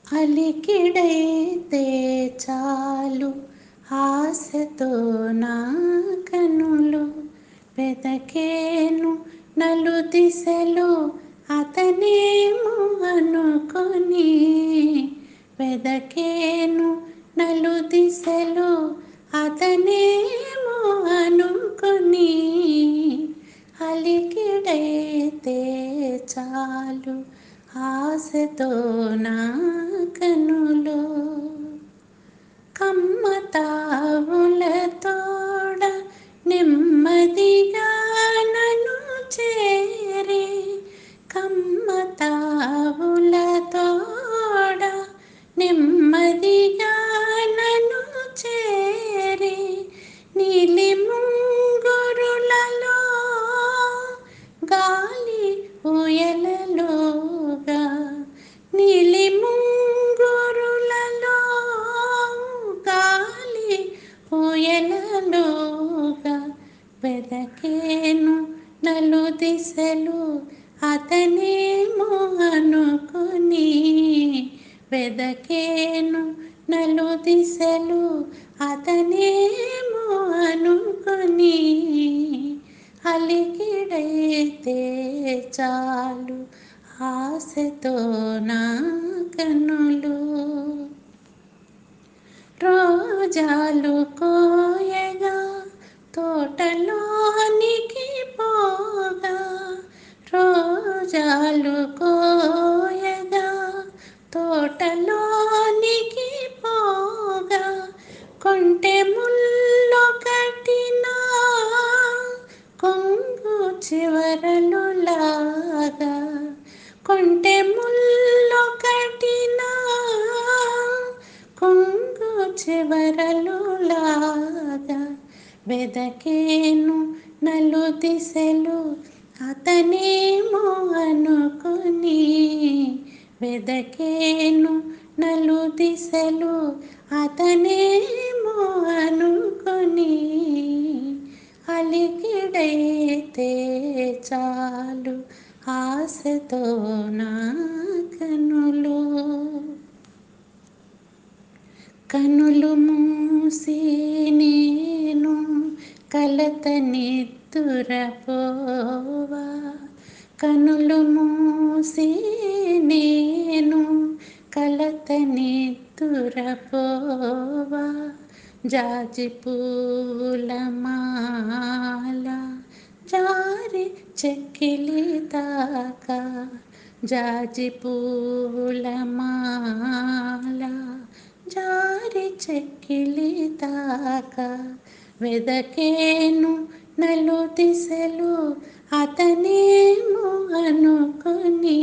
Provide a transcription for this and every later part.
అలికిడైతే చాలు ఆశతో నా కనులు వెదకేను నలుదిశలు అతనేమో అనుకొని వెదకేను నలుదిశలు అతనేమో అనుకొని అలికిడైతే చాలు ఆశతో నా కనులో కమ్మతావుల తోడ నెమ్మదిగా నన్ను చేరే కమ్మతావుల తోడ నెమ్మదిగా నన్ను చేరే నీలి ముంగురులలో గాలి ఊయలలోగా నీలి ముంగురులలో గాలి ఊయలలోగా వెదకేను నలుదిశలు అతనేమో అనుకొని వెదకేను నలుదిశలు అతనేమో అనుకొని అలికిడైతే చాలు ఆశతో నా కనులు రోజాలు కోయగా తోటలోనికి పోగా రోజాలు కోయగా తోటలోనికి పోగా కొంటె ముళ్ళు కట్టినా కొంగు చివరలు లాగా కొంటె ముళ్ళు కట్టినా కొంగు చివరలు లాగా వెదకేను నలుదిశలు అతనేమో అనుకొని వెదకేను నలుదిశలు అతనేమో అనుకొని అలికిడైతే చాలు ఆశతో నా కనులు కనులు మూసి నేను కలత నిద్దురపోవా కనులు మూసి నేను కలత నిద్దురపోవా జాజి పూల మాల జారి చెక్కిలి దాకా జాజి పూల మాల జారి చెక్కిలి దాకా వెదకేను నలుదిశలు అతనేమో అనుకొని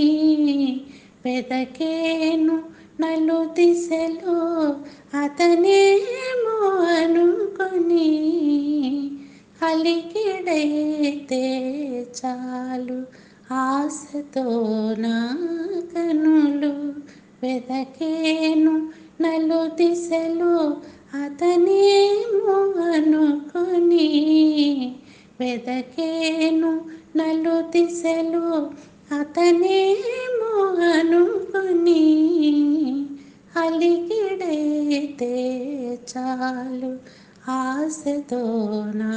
వెదకేను నలుదిశలు అతనేమో అనుకొని అలికిడైతే చాలు ఆశతో నా కనులు వెదకేను నలుదిశలు అతనేమో అనుకొని వెదకేను నలుదిశలు అతనేమో అనుకొని అలికిడైతే చాలు ఆశతో నా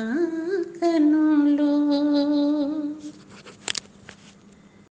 కనులు